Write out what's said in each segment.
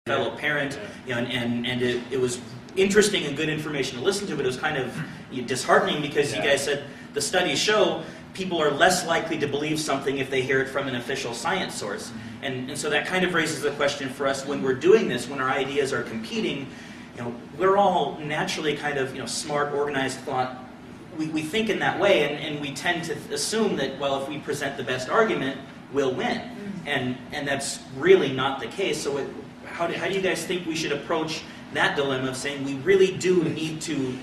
fellow parent, and it was interesting and good information to listen to, but it was kind of disheartening because you guys said the studies show people are less likely to believe something if they hear it from an official science source. And so that kind of raises the question for us when we're doing this, when our ideas are competing, we're all naturally kind of smart, organized thought. We think in that way, and we tend to assume that, well, if we present the best argument, we'll win. And that's really not the case. So how do you guys think we should approach that dilemma of saying we really do need to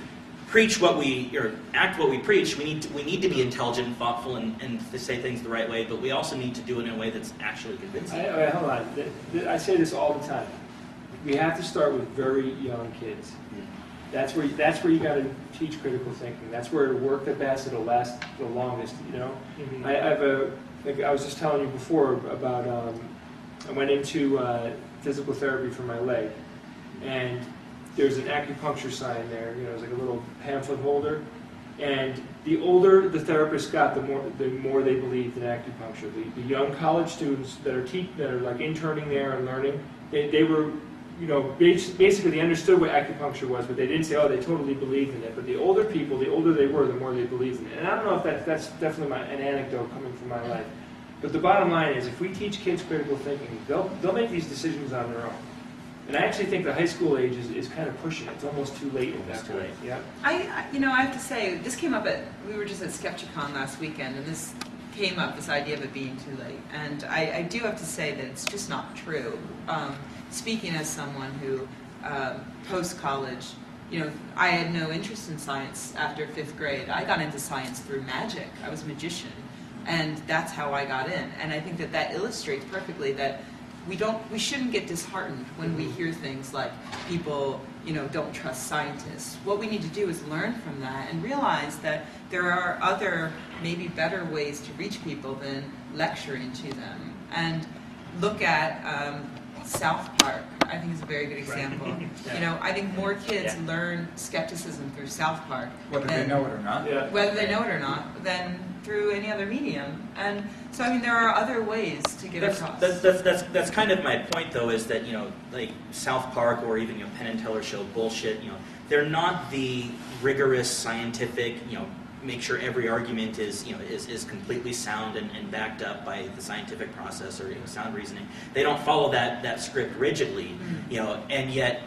preach or act what we preach? We need to be intelligent and thoughtful and to say things the right way, but we also need to do it in a way that's actually convincing. Hold on. I say this all the time. We have to start with very young kids. That's where you got to teach critical thinking. That's where it'll work the best. It'll last the longest. I was just telling you before about I went into physical therapy for my leg, and there's an acupuncture sign there. It's like a little pamphlet holder, and the older the therapist got, the more they believed in acupuncture. The young college students that are like interning there and learning, they were. Basically they understood what acupuncture was, but they didn't say, oh, they totally believed in it. But the older people, the older they were, the more they believed in it. And I don't know if that's definitely an anecdote coming from my life. But the bottom line is, if we teach kids critical thinking, they'll make these decisions on their own. And I actually think the high school age is kind of pushing it. It's almost too late at that point. Yeah. I have to say, this came up we were just at Skepticon last weekend, and this came up, this idea of it being too late. And I do have to say that it's just not true. Speaking as someone who, post-college, I had no interest in science after 5th grade. I got into science through magic. I was a magician, and that's how I got in. And I think that illustrates perfectly that we shouldn't get disheartened when we hear things like people, don't trust scientists. What we need to do is learn from that and realize that there are other, maybe better ways to reach people than lecturing to them. And look at South Park, I think is a very good example. Yeah. I think more kids learn skepticism through South Park. Whether they know it or not. Yeah. Whether they know it or not, than through any other medium. And so, there are other ways to get across. That's kind of my point, though, is that, like South Park or even, Penn and Teller show bullshit, they're not the rigorous scientific, make sure every argument is completely sound and backed up by the scientific process or sound reasoning. They don't follow that script rigidly, and yet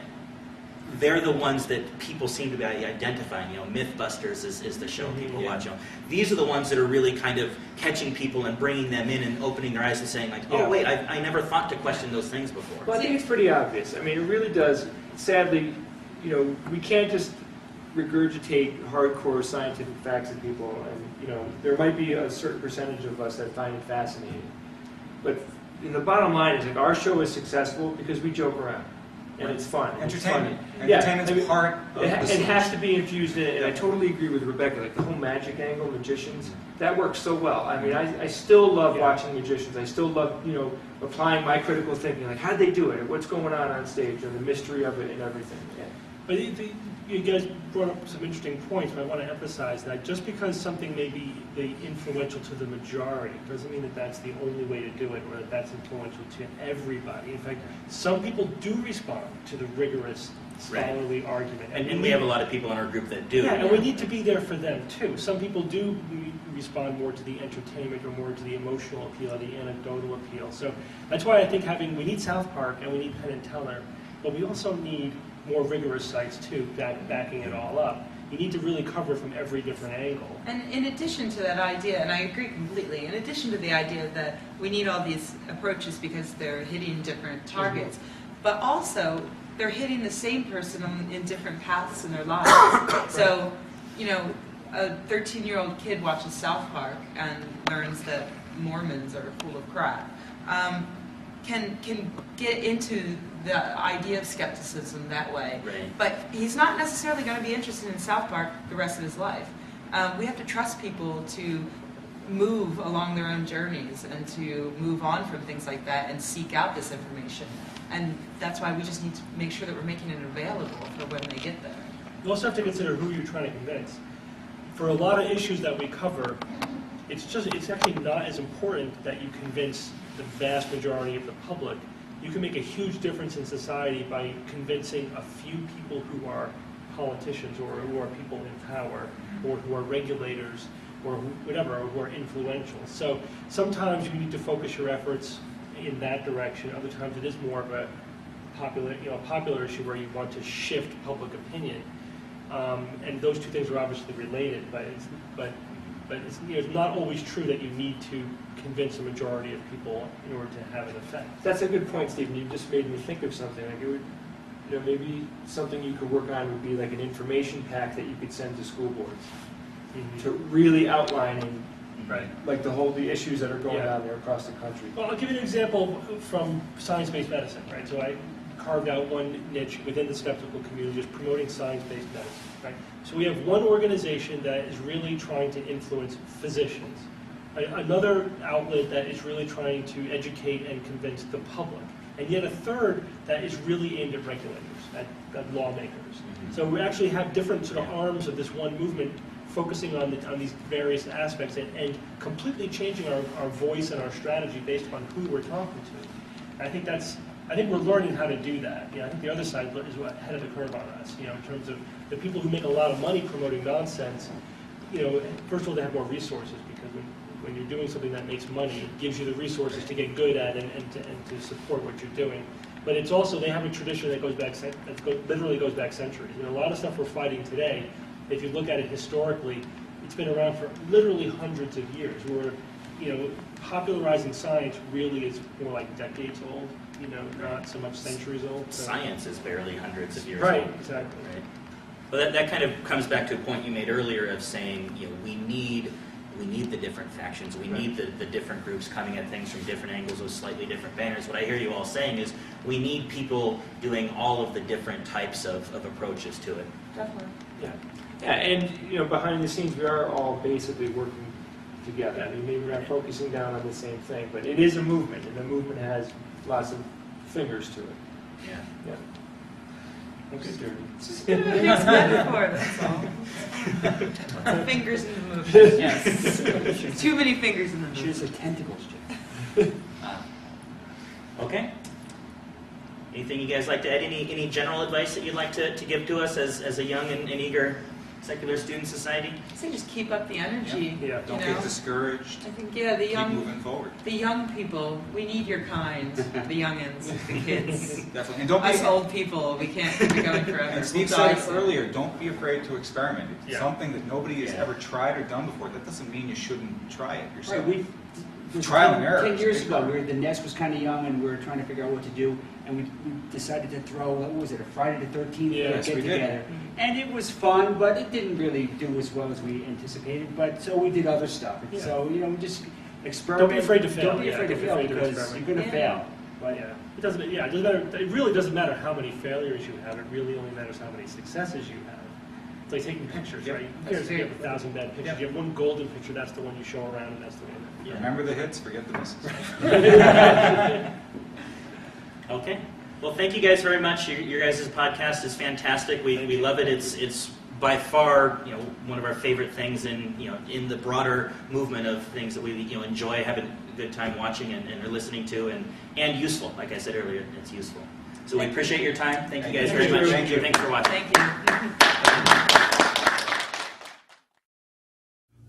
they're the ones that people seem to be identifying. Mythbusters is the show people watch. These are the ones that are really kind of catching people and bringing them in and opening their eyes and saying like, oh wait, I never thought to question those things before. Well, I think it's pretty obvious. It really does. Sadly, we can't just regurgitate hardcore scientific facts to people, and there might be a certain percentage of us that find it fascinating. But the bottom line is, like, our show is successful because we joke around. And it's fun. Entertainment. Entertainment's part of it has to be infused in it, and I totally agree with Rebecca. Like the whole magic angle, magicians, that works so well. I still love watching magicians. I still love, applying my critical thinking. Like, how did they do it? What's going on stage? And the mystery of it and everything. Yeah. But you guys brought up some interesting points, but I want to emphasize that just because something may be influential to the majority doesn't mean that that's the only way to do it or that that's influential to everybody. In fact, some people do respond to the rigorous scholarly argument. And we have a lot of people in our group that do. Yeah, and we need to be there for them too. Some people do respond more to the entertainment or more to the emotional appeal, the anecdotal appeal. So that's why I think we need South Park and we need Penn and Teller, but we also need more rigorous sites too, backing it all up. You need to really cover from every different angle. And in addition to that idea, and I agree completely, in addition to the idea that we need all these approaches because they're hitting different targets, but also they're hitting the same person in different paths in their lives. So, a 13-year-old kid watches South Park and learns that Mormons are full of crap. Can get into the idea of skepticism that way. Right. But he's not necessarily going to be interested in South Park the rest of his life. We have to trust people to move along their own journeys and to move on from things like that and seek out this information. And that's why we just need to make sure that we're making it available for when they get there. You also have to consider who you're trying to convince. For a lot of issues that we cover, it's actually not as important that you convince the vast majority of the public you can make a huge difference in society by convincing a few people who are politicians or who are people in power or who are regulators or whatever, or who are influential. So sometimes you need to focus your efforts in that direction. Other times it is more of a popular issue where you want to shift public opinion. And those two things are obviously related, but it's, it's not always true that you need to convince a majority of people in order to have an effect. That's a good point, Stephen. You just made me think of something. Like it would, maybe something you could work on would be like an information pack that you could send to school boards to really outlining, like the issues that are going on there across the country. Well, I'll give you an example from science-based medicine, right? So I carved out one niche within the skeptical community, just promoting science-based medicine, right? So we have one organization that is really trying to influence physicians, another outlet that is really trying to educate and convince the public, and yet a third that is really aimed at regulators, at lawmakers. So we actually have different sort of arms of this one movement focusing on these various aspects and completely changing our voice and our strategy based upon who we're talking to. And I think we're learning how to do that. I think the other side is ahead of the curve on us. In terms of the people who make a lot of money promoting nonsense. First of all, they have more resources because when you're doing something that makes money, it gives you the resources to get good at and to support what you're doing. But it's also they have a tradition that literally goes back centuries. A lot of stuff we're fighting today, if you look at it historically, it's been around for literally hundreds of years. Where popularizing science really is more like decades old. Not so much centuries old. So. Science is barely hundreds of years old. Exactly. Right. Well, that kind of comes back to a point you made earlier of saying, we need the different factions. We need the different groups coming at things from different angles with slightly different banners. What I hear you all saying is we need people doing all of the different types of approaches to it. Definitely. Yeah, and behind the scenes, we are all basically working together. I mean, maybe we're not focusing down on the same thing, but it is a movement, and the movement has lots of fingers to it. Yeah. Don't get dirty. It's metaphor, that's all. Lots of fingers in the movement. Yes. Too many fingers in the movement. She's a tentacles chick. Okay. Anything you guys like to add? Any general advice that you'd like to give to us as a young and eager secular student society? I say just keep up the energy. Yeah. Don't get discouraged. I think the Keep moving forward. The young people, we need your kind. The youngins, the kids. Definitely. And don't be Us old people, we can't keep it going forever. And Steve We'll die said soon. earlier, don't be afraid to experiment. It's Yeah. something that nobody has ever tried or done before. That doesn't mean you shouldn't try it yourself. Right, Trial and error. 10 years ago, the nest was kind of young, and we were trying to figure out what to do, and we decided to throw, what was it, a Friday the 13th Yes, get we did. together. And it was fun, but it didn't really do as well as we anticipated, but so we did other stuff. Yeah. So, just experiment. Don't be afraid to fail. Don't be afraid to fail, because experiment. you're going to fail. But It doesn't matter. It really doesn't matter how many failures you have. It really only matters how many successes you have. It's like taking pictures, Yep. right? Who cares if you have 1,000 bad pictures? You have one golden picture, that's the one you show around, and that's the one. Remember the hits, forget the misses. Okay. Well, thank you guys very much. Your guys' podcast is fantastic. We love it. It's by far one of our favorite things in the broader movement of things that we enjoy having a good time watching and are listening to and useful. Like I said earlier, it's useful. So we appreciate your time. Thank you guys very much. Thank you. Thanks for watching. Thank you.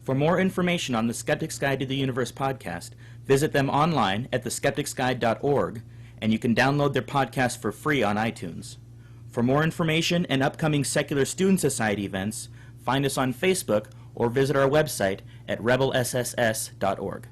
For more information on the Skeptic's Guide to the Universe podcast, visit them online at theskepticsguide.org, and you can download their podcast for free on iTunes. For more information and upcoming Secular Student Society events, find us on Facebook or visit our website at rebelsss.org.